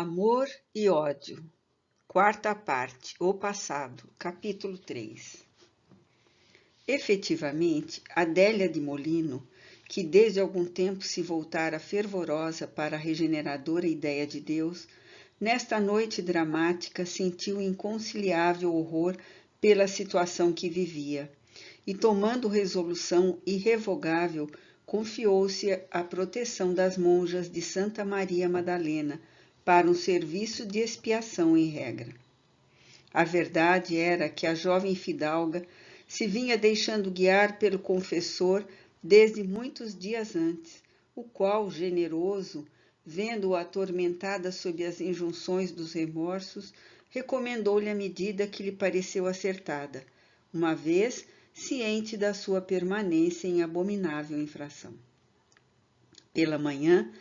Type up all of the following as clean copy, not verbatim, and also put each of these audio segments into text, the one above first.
Amor e ódio. Quarta parte, o passado, capítulo 3. Efetivamente, Adélia de Molino, que desde algum tempo se voltara fervorosa para a regeneradora ideia de Deus, nesta noite dramática sentiu inconciliável horror pela situação que vivia, e tomando resolução irrevogável, confiou-se à proteção das monjas de Santa Maria Madalena, para um serviço de expiação em regra. A verdade era que a jovem fidalga se vinha deixando guiar pelo confessor desde muitos dias antes, o qual, generoso, vendo-a atormentada sob as injunções dos remorsos, recomendou-lhe a medida que lhe pareceu acertada, uma vez ciente da sua permanência em abominável infração. Pela manhã,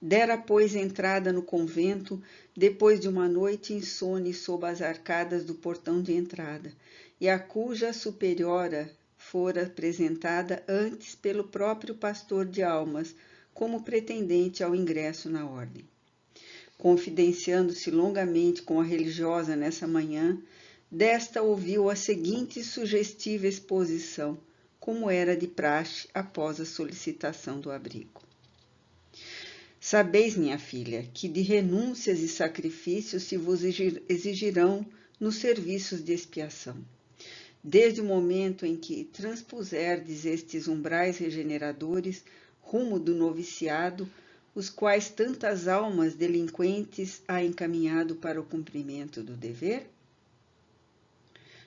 dera, pois, entrada no convento, depois de uma noite insone sob as arcadas do portão de entrada, e a cuja superiora fora apresentada antes pelo próprio pastor de almas, como pretendente ao ingresso na ordem. Confidenciando-se longamente com a religiosa nessa manhã, desta ouviu a seguinte sugestiva exposição, como era de praxe após a solicitação do abrigo. Sabeis, minha filha, que de renúncias e sacrifícios se vos exigirão nos serviços de expiação. Desde o momento em que transpuserdes estes umbrais regeneradores, rumo do noviciado, os quais tantas almas delinquentes há encaminhado para o cumprimento do dever?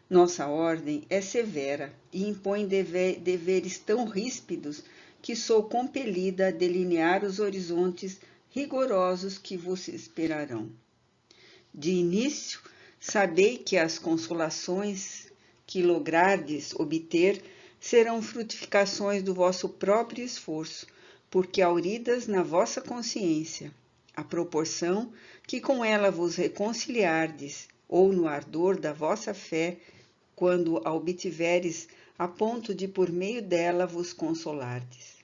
Nossa ordem é severa e impõe deveres tão ríspidos que sou compelida a delinear os horizontes rigorosos que vos esperarão. De início, sabei que as consolações que logrardes obter serão frutificações do vosso próprio esforço, porque auridas na vossa consciência, à proporção que com ela vos reconciliardes, ou no ardor da vossa fé, quando a obtiveres a ponto de por meio dela vos consolardes.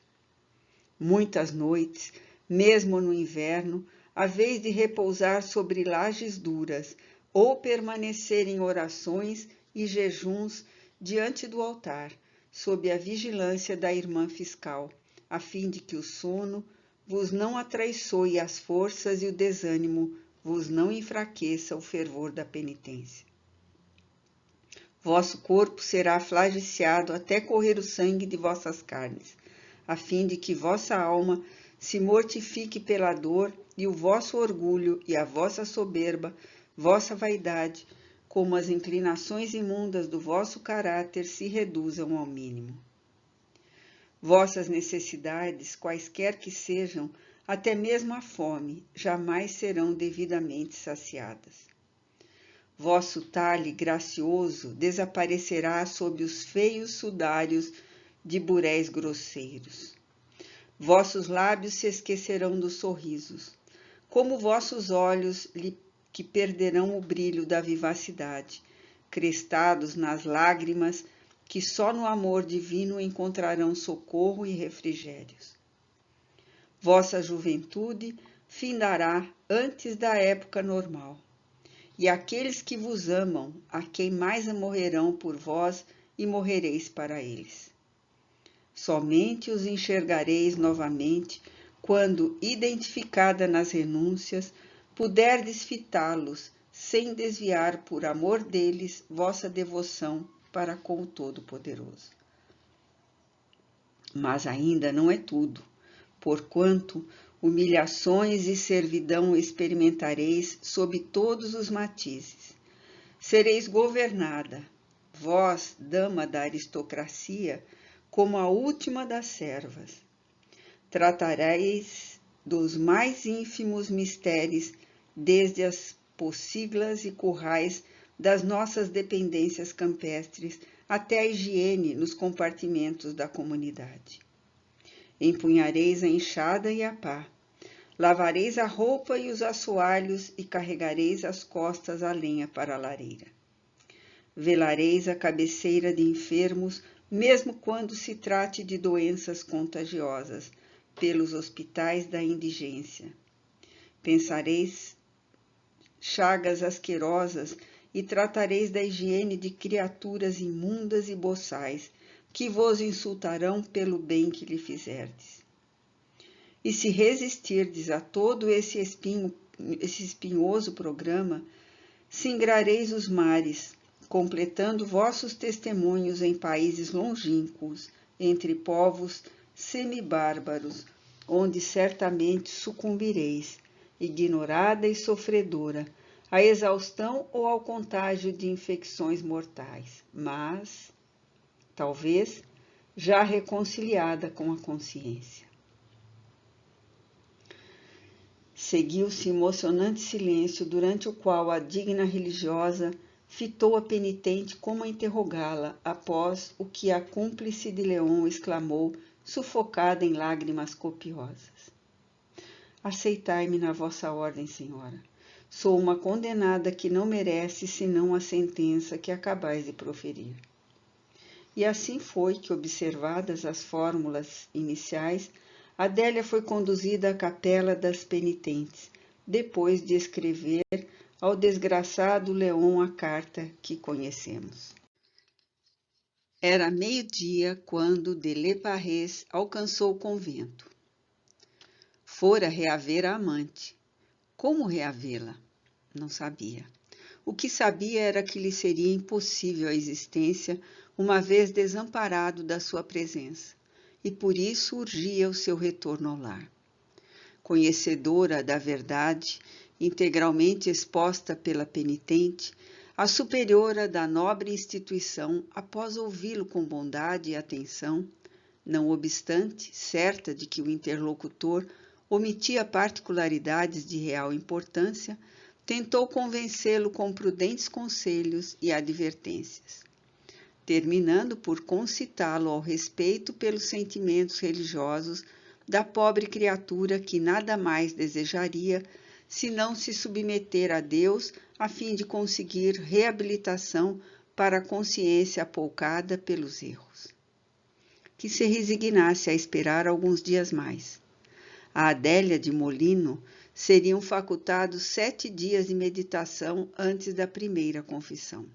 Muitas noites, mesmo no inverno, haveis de repousar sobre lajes duras, ou permanecer em orações e jejuns diante do altar, sob a vigilância da irmã fiscal, a fim de que o sono vos não atraiçoe as forças e o desânimo vos não enfraqueça o fervor da penitência. Vosso corpo será flagiciado até correr o sangue de vossas carnes, a fim de que vossa alma se mortifique pela dor e o vosso orgulho e a vossa soberba, vossa vaidade, como as inclinações imundas do vosso caráter se reduzam ao mínimo. Vossas necessidades, quaisquer que sejam, até mesmo a fome, jamais serão devidamente saciadas. Vosso talhe gracioso desaparecerá sob os feios sudários de buréis grosseiros. Vossos lábios se esquecerão dos sorrisos, como vossos olhos que perderão o brilho da vivacidade, crestados nas lágrimas que só no amor divino encontrarão socorro e refrigérios. Vossa juventude findará antes da época normal. E aqueles que vos amam, a quem mais morrerão por vós e morrereis para eles. Somente os enxergareis novamente quando, identificada nas renúncias, puderdes fitá-los sem desviar por amor deles vossa devoção para com o Todo-Poderoso. Mas ainda não é tudo, porquanto humilhações e servidão experimentareis sob todos os matizes. Sereis governada, vós, dama da aristocracia, como a última das servas. Tratareis dos mais ínfimos mistérios, desde as pocilgas e currais das nossas dependências campestres até a higiene nos compartimentos da comunidade. Empunhareis a enxada e a pá, lavareis a roupa e os assoalhos e carregareis às costas a lenha para a lareira. Velareis a cabeceira de enfermos, mesmo quando se trate de doenças contagiosas, pelos hospitais da indigência. Pensareis chagas asquerosas, e tratareis da higiene de criaturas imundas e boçais, que vos insultarão pelo bem que lhe fizerdes. E se resistirdes a todo esse espinhoso programa, singrareis os mares, completando vossos testemunhos em países longínquos, entre povos semibárbaros, onde certamente sucumbireis, ignorada e sofredora, à exaustão ou ao contágio de infecções mortais, mas, talvez, já reconciliada com a consciência. Seguiu-se emocionante silêncio, durante o qual a digna religiosa fitou a penitente como a interrogá-la, após o que a cúmplice de Leon exclamou, sufocada em lágrimas copiosas. Aceitai-me na vossa ordem, senhora. Sou uma condenada que não merece senão a sentença que acabais de proferir. E assim foi que, observadas as fórmulas iniciais, Adélia foi conduzida à capela das penitentes, depois de escrever ao desgraçado Leon a carta que conhecemos. Era meio-dia quando de Le Parrez alcançou o convento. Fora reaver a amante. Como reavê-la? Não sabia. O que sabia era que lhe seria impossível a existência, uma vez desamparado da sua presença, e por isso urgia o seu retorno ao lar. Conhecedora da verdade, integralmente exposta pela penitente, a superiora da nobre instituição, após ouvi-lo com bondade e atenção, não obstante, certa de que o interlocutor omitia particularidades de real importância, tentou convencê-lo com prudentes conselhos e advertências, terminando por concitá-lo ao respeito pelos sentimentos religiosos da pobre criatura que nada mais desejaria senão se submeter a Deus a fim de conseguir reabilitação para a consciência apoucada pelos erros. Que se resignasse a esperar alguns dias mais. A Adélia de Molino seriam facultados 7 dias de meditação antes da primeira confissão.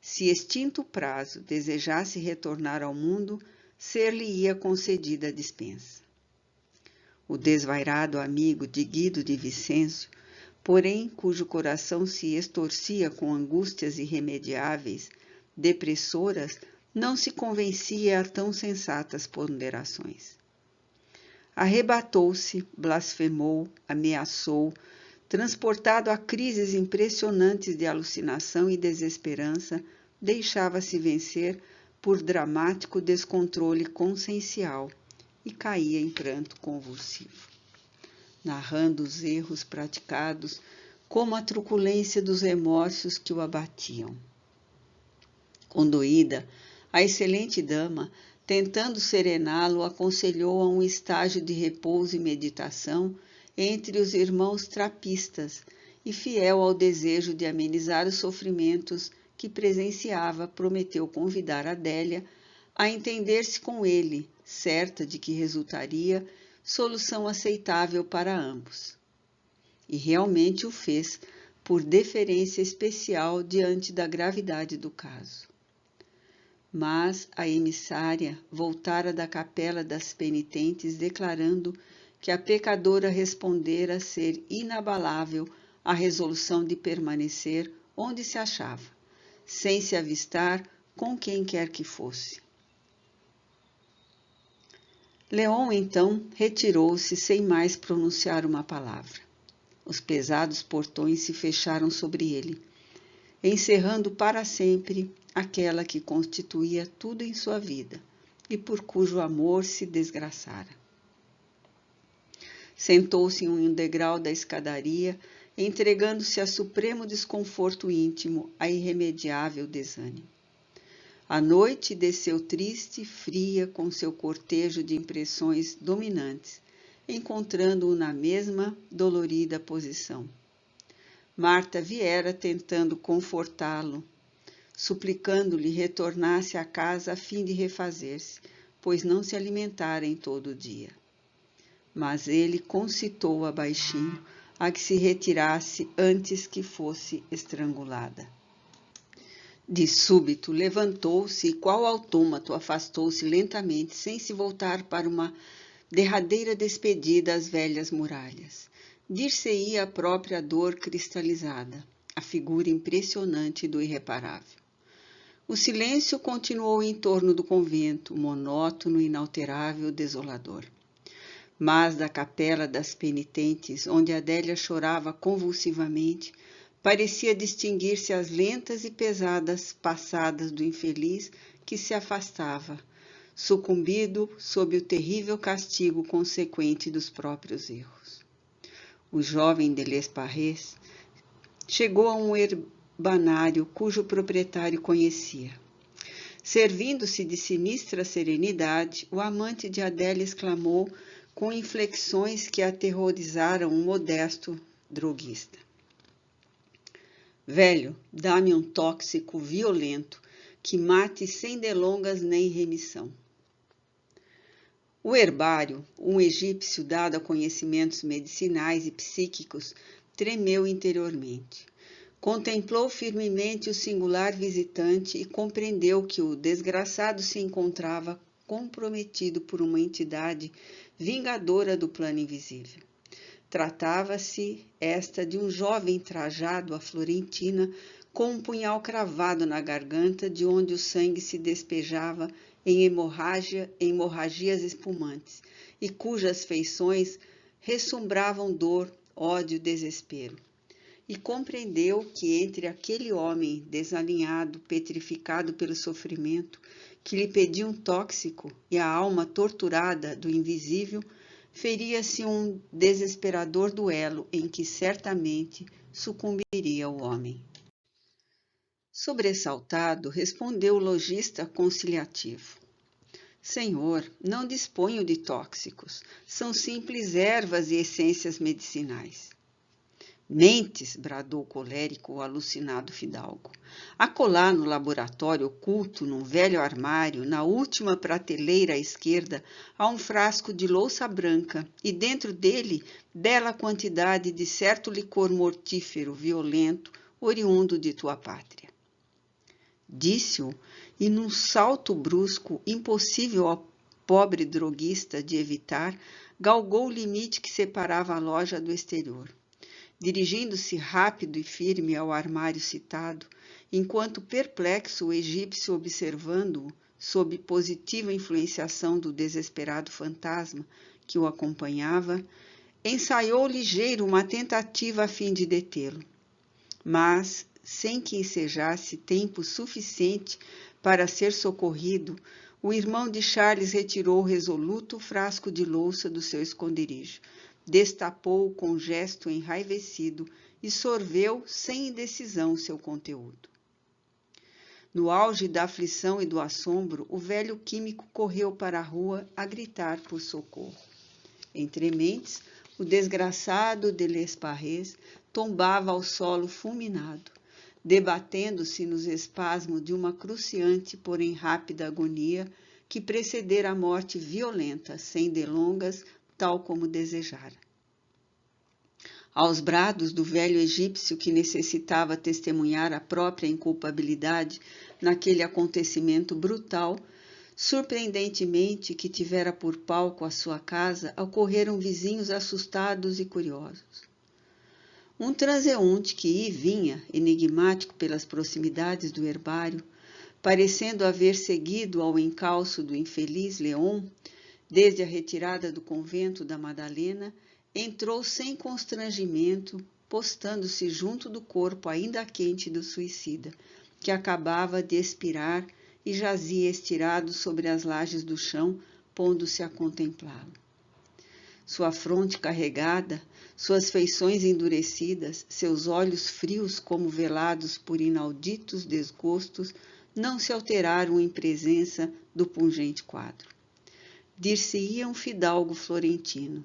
Se extinto o prazo desejasse retornar ao mundo, ser-lhe-ia concedida a dispensa. O desvairado amigo de Guido de Vicêncio, porém, cujo coração se estorcia com angústias irremediáveis, depressoras, não se convencia a tão sensatas ponderações. Arrebatou-se, blasfemou, ameaçou, transportado a crises impressionantes de alucinação e desesperança, deixava-se vencer por dramático descontrole consciencial e caía em pranto convulsivo, narrando os erros praticados como a truculência dos remorsos que o abatiam. Condoída, a excelente dama, tentando serená-lo, aconselhou a um estágio de repouso e meditação entre os irmãos trapistas e, fiel ao desejo de amenizar os sofrimentos que presenciava, prometeu convidar Adélia a entender-se com ele, certa de que resultaria solução aceitável para ambos. E realmente o fez, por deferência especial diante da gravidade do caso. Mas a emissária voltara da capela das penitentes declarando que a pecadora respondera ser inabalável a resolução de permanecer onde se achava, sem se avistar com quem quer que fosse. Leon, então, retirou-se sem mais pronunciar uma palavra. Os pesados portões se fecharam sobre ele, encerrando para sempre aquela que constituía tudo em sua vida e por cujo amor se desgraçara. Sentou-se em um degrau da escadaria, entregando-se a supremo desconforto íntimo, a irremediável desânimo. A noite desceu triste, fria, com seu cortejo de impressões dominantes, encontrando-o na mesma dolorida posição. Marta viera tentando confortá-lo, suplicando-lhe retornasse à casa a fim de refazer-se, pois não se alimentara em todo o dia. Mas ele concitou-a baixinho, a que se retirasse antes que fosse estrangulada. De súbito, levantou-se e, qual autômato, afastou-se lentamente, sem se voltar para uma derradeira despedida às velhas muralhas. Dir-se-ia a própria dor cristalizada, a figura impressionante do irreparável. O silêncio continuou em torno do convento, monótono, inalterável, desolador. Mas da capela das penitentes, onde Adélia chorava convulsivamente, parecia distinguir-se as lentas e pesadas passadas do infeliz que se afastava, sucumbido sob o terrível castigo consequente dos próprios erros. O jovem Delesparres chegou a um herbanário cujo proprietário conhecia. Servindo-se de sinistra serenidade, o amante de Adélia exclamou com inflexões que aterrorizaram um modesto droguista: "Velho, dá-me um tóxico violento que mate sem delongas nem remissão." O herbário, um egípcio dado a conhecimentos medicinais e psíquicos, tremeu interiormente. Contemplou firmemente o singular visitante e compreendeu que o desgraçado se encontrava comprometido por uma entidade vingadora do plano invisível. Tratava-se esta de um jovem trajado à florentina, com um punhal cravado na garganta, de onde o sangue se despejava em hemorragias espumantes, e cujas feições ressumbravam dor, ódio, desespero. E compreendeu que entre aquele homem desalinhado, petrificado pelo sofrimento, que lhe pedia um tóxico, e a alma torturada do invisível, feria-se um desesperador duelo em que certamente sucumbiria o homem. Sobressaltado, respondeu o logista conciliativo: "Senhor, não disponho de tóxicos, são simples ervas e essências medicinais." "Mentes!" bradou colérico o alucinado fidalgo. "Acolá no laboratório oculto, num velho armário, na última prateleira à esquerda, há um frasco de louça branca, e dentro dele bela quantidade de certo licor mortífero, violento, oriundo de tua pátria." Disse-o, e num salto brusco, impossível ao pobre droguista de evitar, galgou o limite que separava a loja do exterior. Dirigindo-se rápido e firme ao armário citado, enquanto perplexo o egípcio observando-o, sob positiva influenciação do desesperado fantasma que o acompanhava, ensaiou ligeiro uma tentativa a fim de detê-lo. Mas, sem que ensejasse tempo suficiente para ser socorrido, o irmão de Charles retirou resoluto o frasco de louça do seu esconderijo, destapou-o com gesto enraivecido e sorveu sem indecisão seu conteúdo. No auge da aflição e do assombro, o velho químico correu para a rua a gritar por socorro. Entre mentes, o desgraçado Delesparres tombava ao solo fulminado, debatendo-se nos espasmos de uma cruciante, porém rápida agonia que precedera a morte violenta, sem delongas, tal como desejara. Aos brados do velho egípcio que necessitava testemunhar a própria inculpabilidade naquele acontecimento brutal, surpreendentemente que tivera por palco a sua casa, ocorreram vizinhos assustados e curiosos. Um transeunte que ia e vinha, enigmático pelas proximidades do herbário, parecendo haver seguido ao encalço do infeliz Leon, desde a retirada do convento da Madalena, entrou sem constrangimento, postando-se junto do corpo ainda quente do suicida, que acabava de expirar e jazia estirado sobre as lajes do chão, pondo-se a contemplá-lo. Sua fronte carregada, suas feições endurecidas, seus olhos frios como velados por inauditos desgostos, não se alteraram em presença do pungente quadro. Dir-se-ia um fidalgo florentino,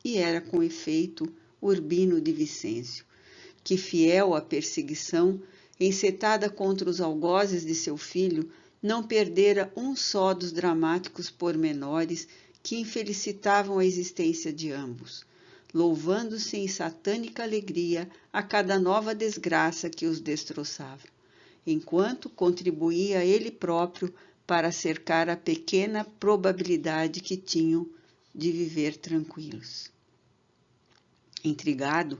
e era com efeito Urbino de Vicêncio, que, fiel à perseguição, encetada contra os algozes de seu filho, não perdera um só dos dramáticos pormenores que infelicitavam a existência de ambos. louvando-se em satânica alegria a cada nova desgraça que os destroçava, enquanto contribuía ele próprio para cercar a pequena probabilidade que tinham de viver tranquilos. Intrigado,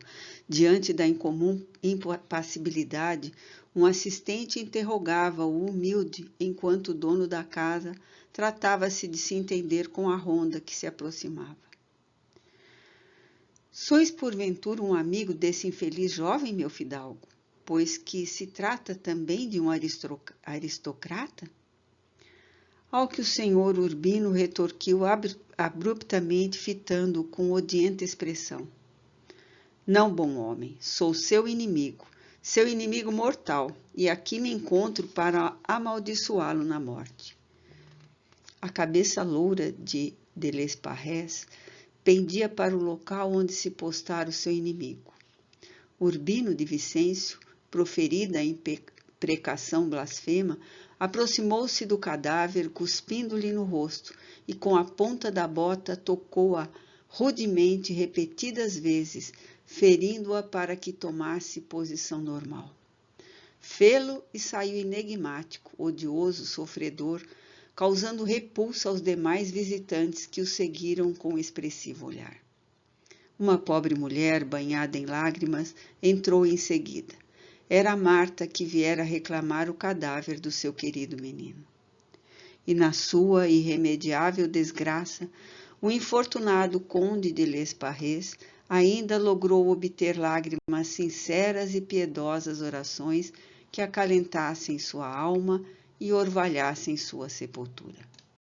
diante da incomum impassibilidade, um assistente interrogava o humilde, enquanto o dono da casa tratava-se de se entender com a ronda que se aproximava. Sois porventura um amigo desse infeliz jovem, meu fidalgo, pois que se trata também de um aristocrata? Ao que o senhor Urbino retorquiu abruptamente, fitando-o com odienta expressão. Não, bom homem, sou seu inimigo mortal, e aqui me encontro para amaldiçoá-lo na morte. A cabeça loura de Delesparres pendia para o local onde se postara o seu inimigo. Urbino de Vicêncio, proferida a imprecação blasfema, aproximou-se do cadáver, cuspindo-lhe no rosto, e com a ponta da bota tocou-a rudemente repetidas vezes, ferindo-a para que tomasse posição normal. Fê-lo e saiu enigmático, odioso, sofredor, causando repulsa aos demais visitantes que o seguiram com expressivo olhar. Uma pobre mulher, banhada em lágrimas, entrou em seguida. Era Marta, que viera reclamar o cadáver do seu querido menino. E na sua irremediável desgraça, o infortunado conde de Lesparres ainda logrou obter lágrimas sinceras e piedosas orações que acalentassem sua alma e orvalhassem sua sepultura.